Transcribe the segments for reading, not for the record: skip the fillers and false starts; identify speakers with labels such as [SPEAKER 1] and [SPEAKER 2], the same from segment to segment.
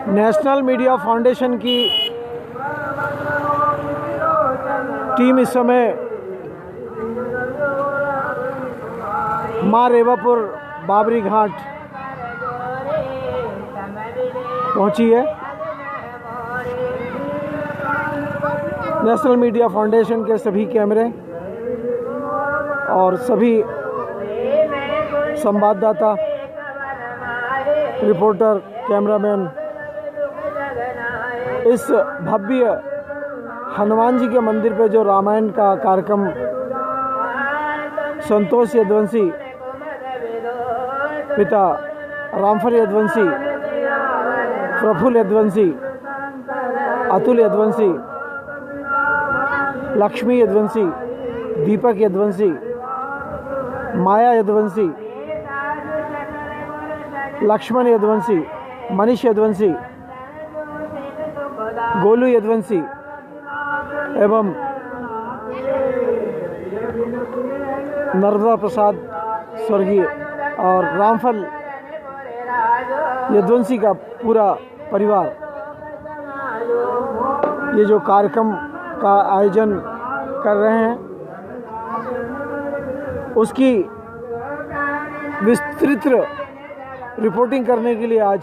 [SPEAKER 1] National media foundation की team इस समय माँ रेवापुर बाबरी घाट पहुंची है। नेशनल मीडिया फाउंडेशन के सभी कैमरे और सभी संवाददाता, रिपोर्टर, कैमरामैन इस भव्य हनुमान जी के मंदिर पे जो रामायण का कार्यक्रम संतोष यदुवंशी, पिता रामफल यदुवंशी, प्रफुल्ल यदुवंशी, अतुल यदुवंशी, लक्ष्मी यदुवंशी, दीपक यदुवंशी, माया यदुवंशी, लक्ष्मण यदुवंशी, मनीष यदुवंशी, गोलू यदुवंशी एवं नर्मदा प्रसाद स्वर्गीय और रामफल यदुवंशी का पूरा परिवार ये जो कार्यक्रम का आयोजन कर रहे हैं उसकी विस्तृत रिपोर्टिंग करने के लिए आज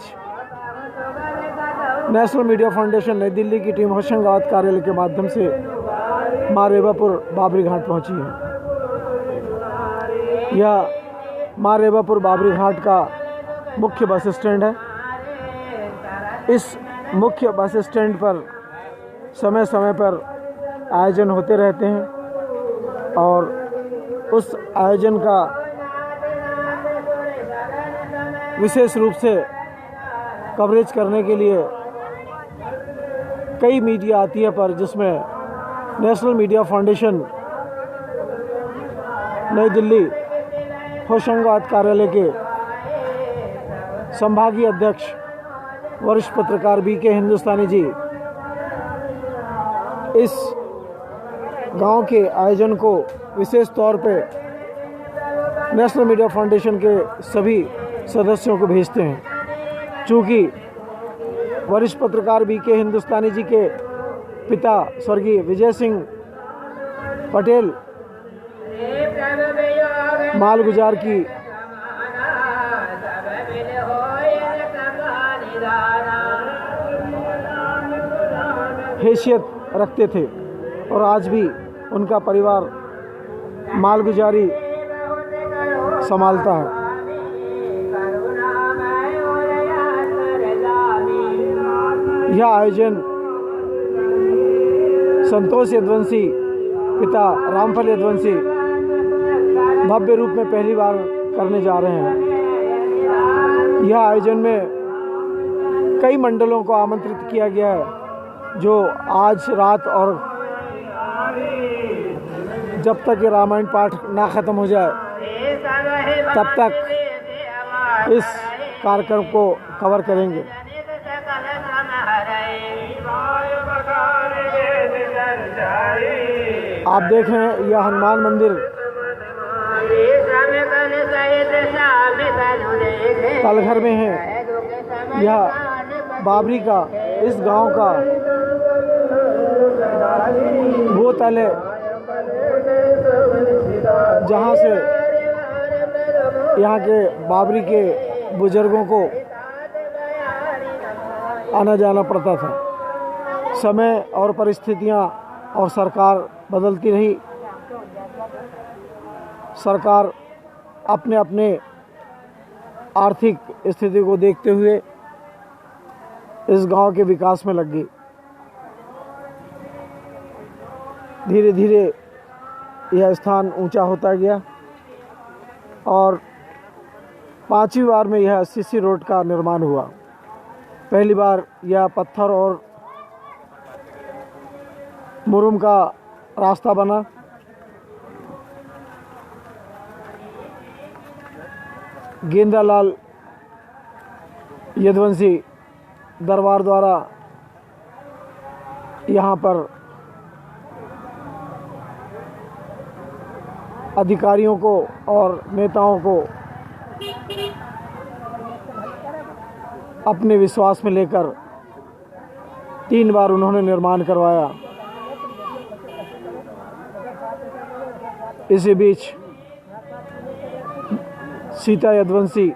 [SPEAKER 1] नेशनल मीडिया फाउंडेशन नई दिल्ली की टीम होशंगाबाद कार्यालय के माध्यम से माँ रेवापुर बाबरी घाट पहुंची है। यह माँ रेवापुर बाबरी घाट का मुख्य बस स्टैंड है। इस मुख्य बस स्टैंड पर समय समय पर आयोजन होते रहते हैं और उस आयोजन का विशेष रूप से कवरेज करने के लिए कई मीडिया आती है, पर जिसमें नेशनल मीडिया फाउंडेशन नई दिल्ली होशंगाबाद कार्यालय के संभागीय अध्यक्ष वरिष्ठ पत्रकार बीके हिंदुस्तानी जी इस गांव के आयोजन को विशेष तौर पे नेशनल मीडिया फाउंडेशन के सभी सदस्यों को भेजते हैं। चूँकि वरिष्ठ पत्रकार बीके हिंदुस्तानी जी के पिता स्वर्गीय विजय सिंह पटेल मालगुजार की हैसियत रखते थे और आज भी उनका परिवार मालगुजारी संभालता है। यह आयोजन संतोष यदुवंशी, पिता रामफल यदुवंशी भव्य रूप में पहली बार करने जा रहे हैं। यह आयोजन में कई मंडलों को आमंत्रित किया गया है जो आज रात और जब तक ये रामायण पाठ ना ख़त्म हो जाए तब तक इस कार्यक्रम को कवर करेंगे। आप देख रहे हैं यह हनुमान मंदिर तलघर में है। यह बाबरी का इस गांव का वो तल है जहां से यहाँ के बाबरी के बुजुर्गों को आना जाना पड़ता था। समय और परिस्थितियां और सरकार बदलती रही। सरकार अपने अपने आर्थिक स्थिति को देखते हुए इस गांव के विकास में लग गई। धीरे धीरे यह स्थान ऊंचा होता गया और 5वीं बार में यह सीसी रोड का निर्माण हुआ। पहली बार यह पत्थर और मुरुम का रास्ता बना। गेंदालाल यदुवंशी दरबार द्वारा यहाँ पर अधिकारियों को और नेताओं को अपने विश्वास में लेकर 3 बार उन्होंने निर्माण करवाया। इसी बीच सीता यदुवंशी,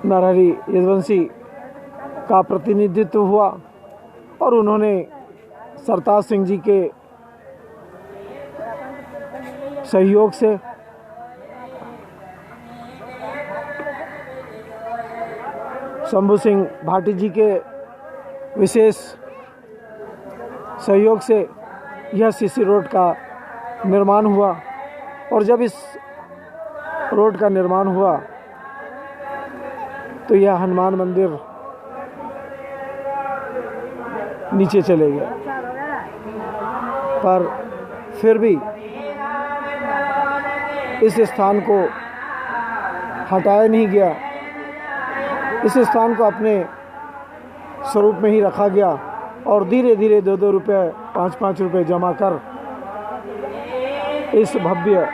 [SPEAKER 1] नरहरि यदुवंशी का प्रतिनिधित्व हुआ और उन्होंने सरताज सिंह जी के सहयोग से शंभू सिंह भाटी जी के विशेष सहयोग से यह सीसी रोड का निर्माण हुआ। और जब इस रोड का निर्माण हुआ तो यह हनुमान मंदिर नीचे चले गया, पर फिर भी इस स्थान को हटाया नहीं गया। इस स्थान को अपने स्वरूप में ही रखा गया और धीरे धीरे 2-2 रुपये 5-5 रुपये जमा कर इस भव्य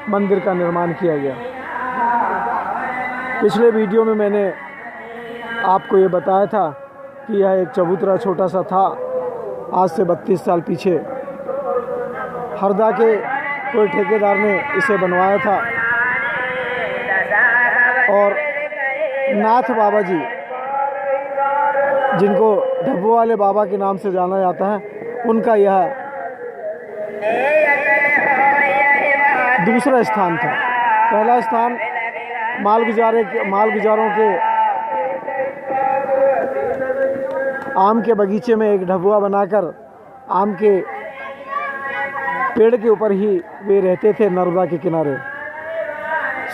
[SPEAKER 1] मंदिर का निर्माण किया गया। पिछले वीडियो में मैंने आपको ये बताया था कि यह एक चबूतरा छोटा सा था, आज से 32 साल पीछे हरदा के कोई ठेकेदार ने इसे बनवाया था। और नाथ बाबा जी, जिनको ढब्बू वाले बाबा के नाम से जाना जाता है, उनका यह दूसरा स्थान था। पहला स्थान मालगुजारों के आम के बगीचे में एक ढबुआ बनाकर आम के पेड़ के ऊपर ही वे रहते थे नर्मदा के किनारे।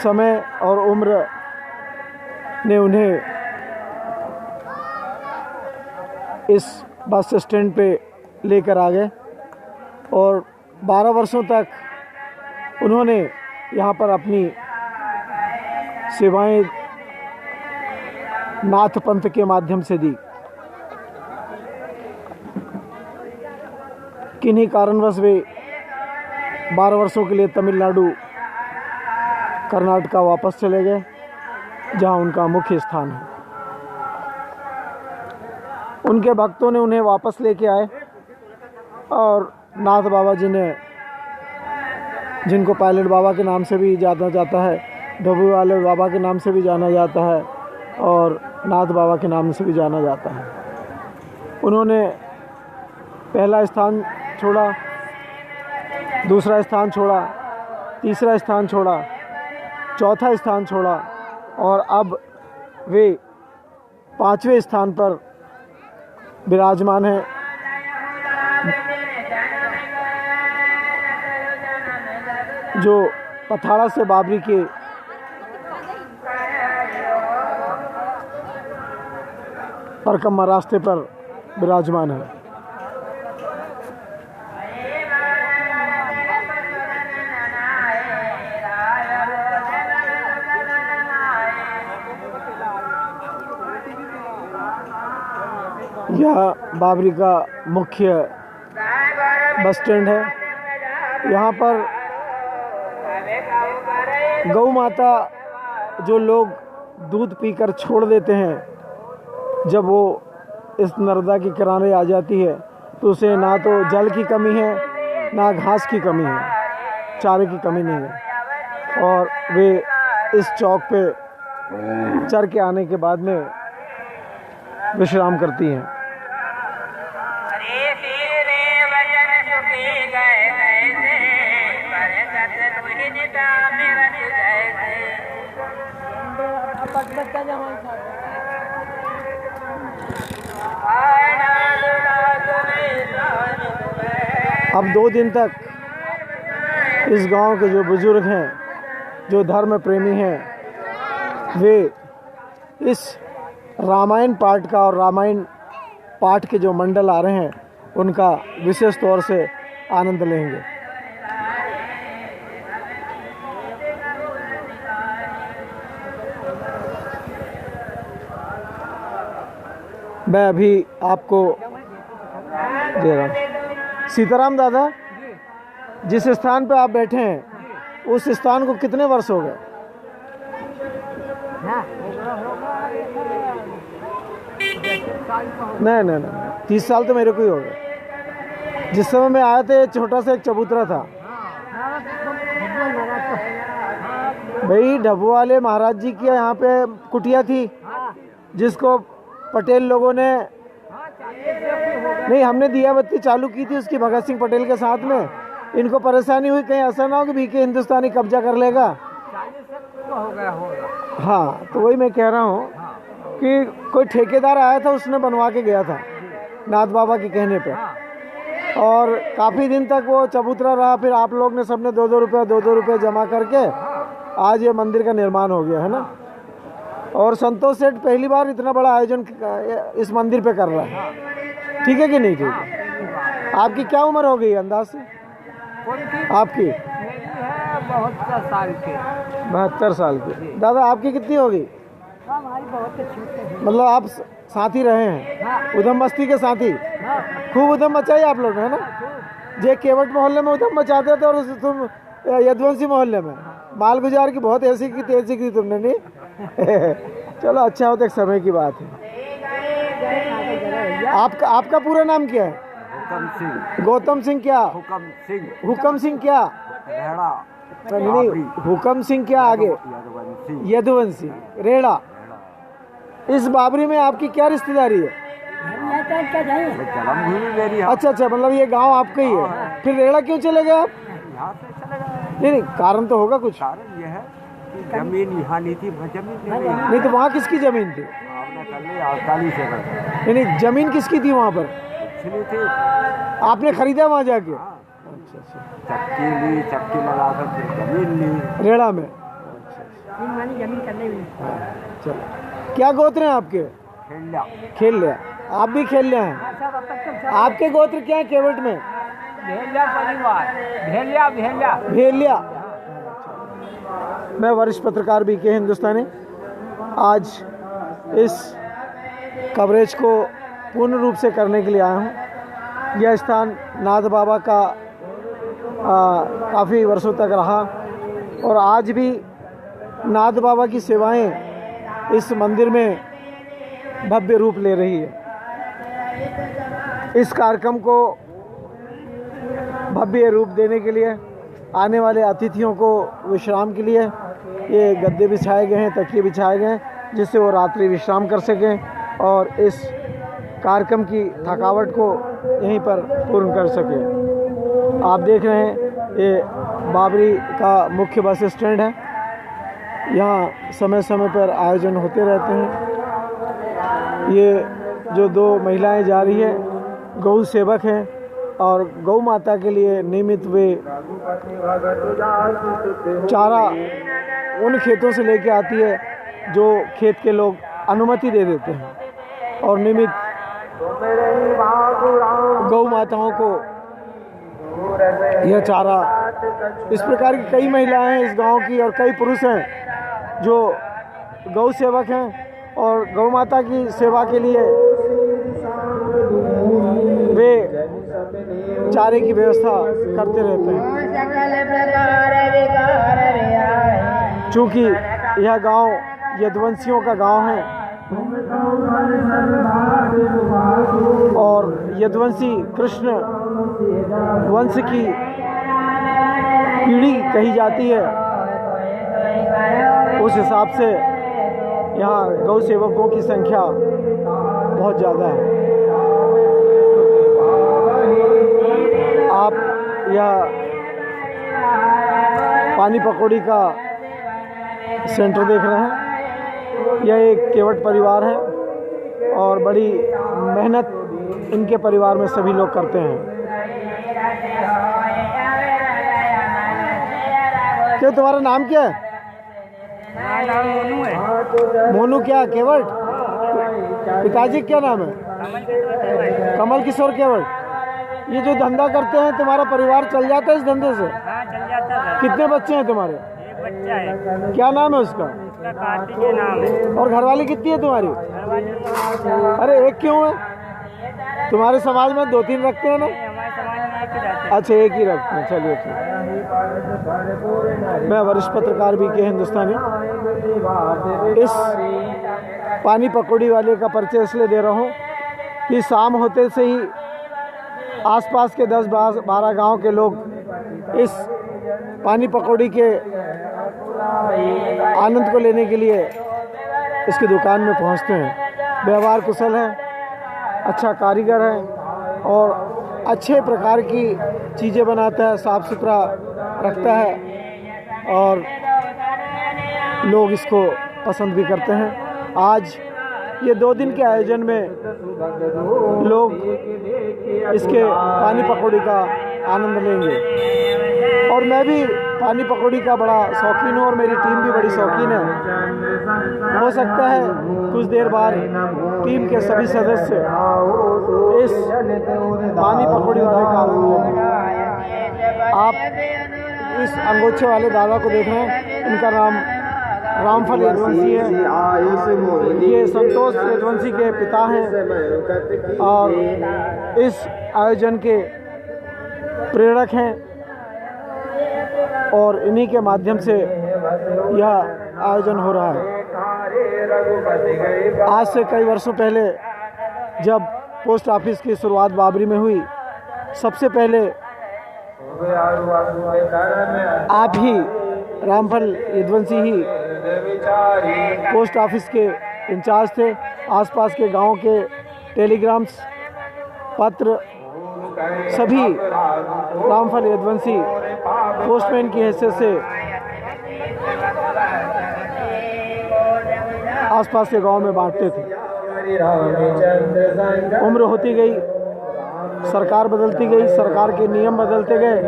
[SPEAKER 1] समय और उम्र ने उन्हें इस बस स्टैंड पे लेकर आ गए और 12 वर्षों तक उन्होंने यहाँ पर अपनी सेवाएं नाथ पंथ के माध्यम से दी। किन्हीं कारणवश वे 12 वर्षों के लिए तमिलनाडु कर्नाटका वापस चले गए, जहां उनका मुख्य स्थान है। उनके भक्तों ने उन्हें वापस लेके आए और नाथ बाबा जी ने, जिनको पायलट बाबा के नाम से भी जाना जाता है, ढब्बू वाले बाबा के नाम से भी जाना जाता है और नाथ बाबा के नाम से भी जाना जाता है, उन्होंने पहला स्थान छोड़ा, दूसरा स्थान छोड़ा, तीसरा स्थान छोड़ा, चौथा स्थान छोड़ा और अब वे 5वें स्थान पर विराजमान हैं। जो पथाड़ा से बाबरी के परिक्रमा रास्ते पर विराजमान है। यह बाबरी का मुख्य बस स्टैंड है। यहाँ पर गौ माता जो लोग दूध पीकर छोड़ देते हैं, जब वो इस नर्मदा के किनारे आ जाती है तो उसे ना तो जल की कमी है ना घास की कमी है, चारे की कमी नहीं है और वे इस चौक पे चर के आने के बाद में विश्राम करती हैं। अब 2 दिन तक इस गांव के जो बुजुर्ग हैं, जो धर्म प्रेमी हैं, वे इस रामायण पाठ का और रामायण पाठ के जो मंडल आ रहे हैं उनका विशेष तौर से आनंद लेंगे। मैं अभी आपको दे रहा हूँ। सीताराम दादा, जिस स्थान पे आप बैठे हैं उस स्थान को कितने वर्ष हो गए? नहीं 30 साल तो मेरे को ही हो गए। जिस समय मैं आया था छोटा सा एक चबूतरा था भाई। डब्बू वाले महाराज जी की यहाँ पे कुटिया थी जिसको पटेल लोगों ने नहीं, हमने दिया बत्ती चालू की थी उसकी भगत सिंह पटेल के साथ में। इनको परेशानी हुई कहीं ऐसा ना हो कि बीके हिंदुस्तानी कब्जा कर लेगा। हाँ, तो वही मैं कह रहा हूँ कि कोई ठेकेदार आया था, उसने बनवा के गया था नाथ बाबा के कहने पे, और काफ़ी दिन तक वो चबूतरा रहा। फिर आप लोग ने सबने 2-2 रुपये जमा करके आज ये मंदिर का निर्माण हो गया है ना। और संतोष सेठ पहली बार इतना बड़ा आयोजन इस मंदिर पे कर रहा है। ठीक है कि नहीं? ठीक है। आपकी क्या उम्र हो गई अंदाज से? आपकी
[SPEAKER 2] 72 साल की।
[SPEAKER 1] 72 साल की। दादा आपकी कितनी होगी?
[SPEAKER 2] हमारी बहुत अच्छी।
[SPEAKER 1] मतलब आप साथी रहे हैं, उधम बस्ती के साथी। खूब उधम मचाई आप लोग ने, है ना? जे केवट मोहल्ले में उधम मचाते थे और तुम यदुवंशी मोहल्ले में माल गुजार की बहुत ऐसी की तेजी की तुमने, नहीं? चलो अच्छा हो तो एक समय की बात है। आपका पूरा नाम क्या है?
[SPEAKER 2] हुकम सिंह।
[SPEAKER 1] गौतम सिंह क्या? हुकम सिंह क्या? नहीं, हुकम सिंह क्या आगे? यदुवंशी रेड़ा। इस बाबरी में आपकी क्या रिश्तेदारी है? अच्छा, मतलब ये गांव आपका ही है। फिर रेड़ा क्यों चले गए आप? नहीं, कारण तो होगा कुछ।
[SPEAKER 2] कारण यह है कि जमीन यहाँ नहीं थी, जमीन
[SPEAKER 1] नहीं तो वहाँ किसकी जमीन थी? नहीं, जमीन किसकी थी वहाँ पर?
[SPEAKER 2] थी।
[SPEAKER 1] आपने खरीदा वहाँ जाके? अच्छा।
[SPEAKER 2] चक्की लगा कर जमीन ली
[SPEAKER 1] रेड़ा में।
[SPEAKER 2] जमीन करने में।
[SPEAKER 1] चलो, क्या गोत्र हैं आपके? खेल लिया। आप भी खेल रहे हैं? आपके गोत्र क्या है केवट में?
[SPEAKER 2] भेलिया परिवार।
[SPEAKER 1] भेलिया। मैं वरिष्ठ पत्रकार बीके हिंदुस्तानी आज इस कवरेज को पूर्ण रूप से करने के लिए आया हूँ। यह स्थान नाथ बाबा का काफ़ी वर्षों तक रहा और आज भी नाथ बाबा की सेवाएं इस मंदिर में भव्य रूप ले रही है। इस कार्यक्रम को भव्य रूप देने के लिए आने वाले अतिथियों को विश्राम के लिए ये गद्दे बिछाए गए हैं, तकिए बिछाए गए हैं, जिससे वो रात्रि विश्राम कर सकें और इस कार्यक्रम की थकावट को यहीं पर पूर्ण कर सकें। आप देख रहे हैं ये बाबरी का मुख्य बस स्टैंड है। यहाँ समय समय पर आयोजन होते रहते हैं। ये जो 2 महिलाएं जा रही है गौ सेवक हैं और गौ माता के लिए नियमित वे चारा उन खेतों से लेके आती है जो खेत के लोग अनुमति दे देते हैं और नियमित गौ माताओं को यह चारा। इस प्रकार की कई महिलाएं हैं इस गांव की और कई पुरुष हैं जो गौ सेवक हैं और गौ माता की सेवा के लिए वे चारे की व्यवस्था करते रहते हैं। चूँकि यह गांव यदुवंशियों का गांव है और यदुवंशी कृष्ण वंश की पीढ़ी कही जाती है, उस हिसाब से यहाँ गौ सेवकों की संख्या बहुत ज़्यादा है। आप यह पानी पकौड़ी का सेंटर देख रहे हैं। यह एक केवट परिवार है और बड़ी मेहनत इनके परिवार में सभी लोग करते हैं। क्या तुम्हारा नाम क्या है?
[SPEAKER 2] मोनू है।
[SPEAKER 1] मोनू क्या केवट? पिताजी क्या नाम है? कमल किशोर केवट। ये जो धंधा करते हैं तुम्हारा परिवार चल जाता है इस धंधे से?
[SPEAKER 2] हाँ, चल जाता है।
[SPEAKER 1] कितने बच्चे हैं तुम्हारे?
[SPEAKER 2] एक बच्चा है।
[SPEAKER 1] क्या नाम है उसका?
[SPEAKER 2] उसका कार्तिकेय नाम है।
[SPEAKER 1] और घरवाली कितनी है तुम्हारी? अरे एक क्यों है? तुम्हारे समाज में 2-3 रखते हैं ना?
[SPEAKER 2] हमारे समाज में एक ही रहता है।
[SPEAKER 1] अच्छा, एक ही रखते हैं। चलिए ठीक। मैं वरिष्ठ पत्रकार बीके हिंदुस्तानी इस पानी पकौड़ी वाले का परिचय इसलिए दे रहा हूँ कि शाम होते से ही आसपास के 10-12 गांव के लोग इस पानी पकौड़ी के आनंद को लेने के लिए इसकी दुकान में पहुंचते हैं। व्यवहार कुशल है, अच्छा कारीगर है और अच्छे प्रकार की चीज़ें बनाता है, साफ़ सुथरा रखता है और लोग इसको पसंद भी करते हैं। आज ये 2 दिन के आयोजन में लोग इसके पानी पकौड़ी का आनंद लेंगे और मैं भी पानी पकौड़ी का बड़ा शौकीन हूँ और मेरी टीम भी बड़ी शौकीन है। हो सकता है कुछ देर बाद टीम के सभी सदस्य इस पानी पकौड़ी वाले का आनंद लेंगे। आप इस अंगोछे वाले दादा को देख रहे हैं, इनका नाम रामफल यदुवंशी है। ये संतोष यदुवंशी के पिता हैं और इस आयोजन के प्रेरक हैं और इन्हीं के माध्यम से यह आयोजन हो रहा है। आज से कई वर्षों पहले जब पोस्ट ऑफिस की शुरुआत बाबरी में हुई, सबसे पहले आप ही रामफल यदुवंशी ही पोस्ट ऑफिस के इंचार्ज थे। आसपास के गांव के टेलीग्राम्स, पत्र सभी रामफल यदुवंशी पोस्टमैन की हैसियत से आसपास के गांव में बांटते थे। उम्र होती गई, सरकार बदलती गई, सरकार के नियम बदलते गए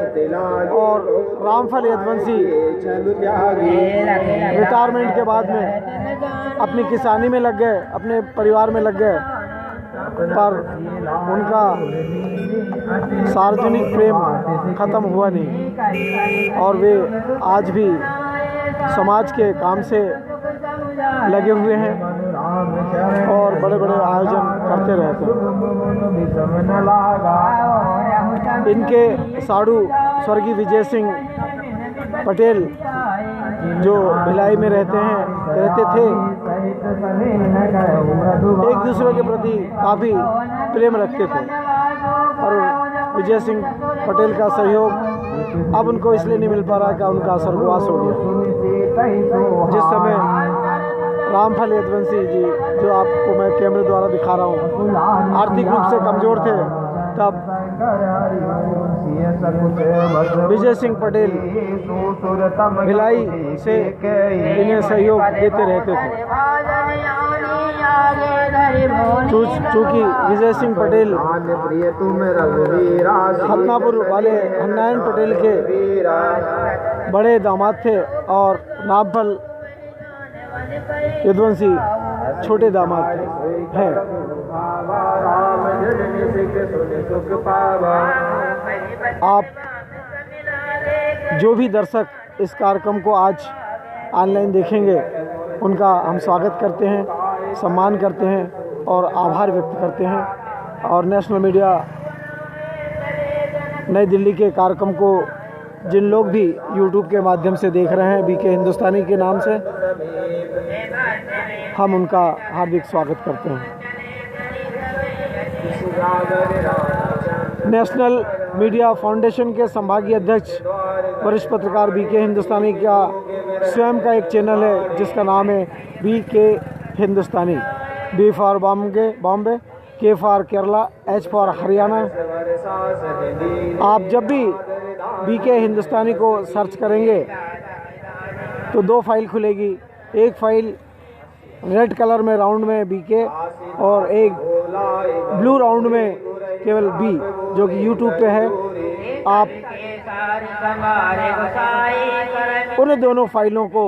[SPEAKER 1] और रामफल यदुवंशी रिटायरमेंट के बाद में अपनी किसानी में लग गए, अपने परिवार में लग गए, पर उनका सार्वजनिक प्रेम ख़त्म हुआ नहीं और वे आज भी समाज के काम से लगे हुए हैं और बड़े बड़े आयोजन करते रहते हैं। इनके साड़ू स्वर्गीय विजय सिंह पटेल जो भिलाई में रहते थे, एक दूसरे के प्रति काफ़ी प्रेम रखते थे और विजय सिंह पटेल का सहयोग अब उनको इसलिए नहीं मिल पा रहा कि उनका स्वर्गवास हो गया। जिस समय रामफल यदुवंशी जी, जो आपको मैं कैमरे द्वारा दिखा रहा हूँ, आर्थिक रूप से कमज़ोर थे, तब विजय सिंह पटेल भिलाई से इन्हें सहयोग देते रहते थे। चूँकि विजय सिंह पटेल हथनापुर वाले हन्नायन पटेल के बड़े दामाद थे और रामफल यदुवंशी छोटे दामाद हैं। आप जो भी दर्शक इस कार्यक्रम को आज ऑनलाइन देखेंगे, उनका हम स्वागत करते हैं, सम्मान करते हैं और आभार व्यक्त करते हैं। और नेशनल मीडिया नई दिल्ली के कार्यक्रम को जिन लोग भी यूट्यूब के माध्यम से देख रहे हैं बीके हिंदुस्तानी के नाम से, हम उनका हार्दिक स्वागत करते हैं। नेशनल मीडिया फाउंडेशन के संभागीय अध्यक्ष वरिष्ठ पत्रकार बीके हिंदुस्तानी का स्वयं का एक चैनल है जिसका नाम है BK Hindustani. B for Bombay, K for Kerala, H for Haryana. आप जब भी बीके हिंदुस्तानी को सर्च करेंगे तो 2 फाइल खुलेगी। एक फाइल रेड कलर में राउंड में बीके और एक ब्लू राउंड में केवल बी, जो कि यूट्यूब पे है। आप उन दोनों फाइलों को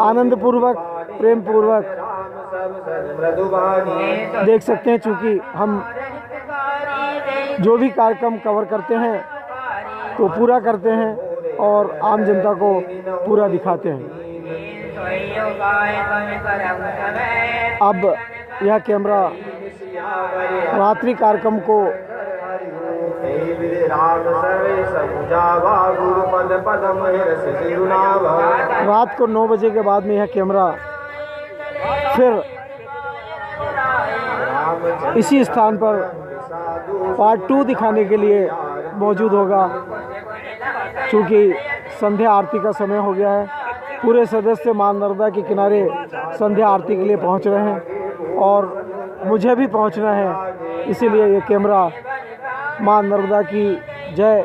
[SPEAKER 1] आनंदपूर्वक, प्रेम पूर्वक देख सकते हैं, चूँकि हम जो भी कार्यक्रम कवर करते हैं तो पूरा करते हैं और आम जनता को पूरा दिखाते हैं। अब यह कैमरा रात्रि कार्यक्रम को रात को 9 बजे के बाद में यह कैमरा फिर इसी स्थान पर पार्ट 2 दिखाने के लिए मौजूद होगा। चूँकि संध्या आरती का समय हो गया है, पूरे सदस्य मां नर्मदा के किनारे संध्या आरती के लिए पहुंच रहे हैं और मुझे भी पहुंचना है। इसीलिए ये कैमरा मां नर्मदा की जय,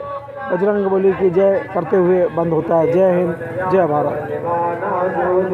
[SPEAKER 1] बजरंगबली की जय करते हुए बंद होता है। जय हिंद, जय भारत।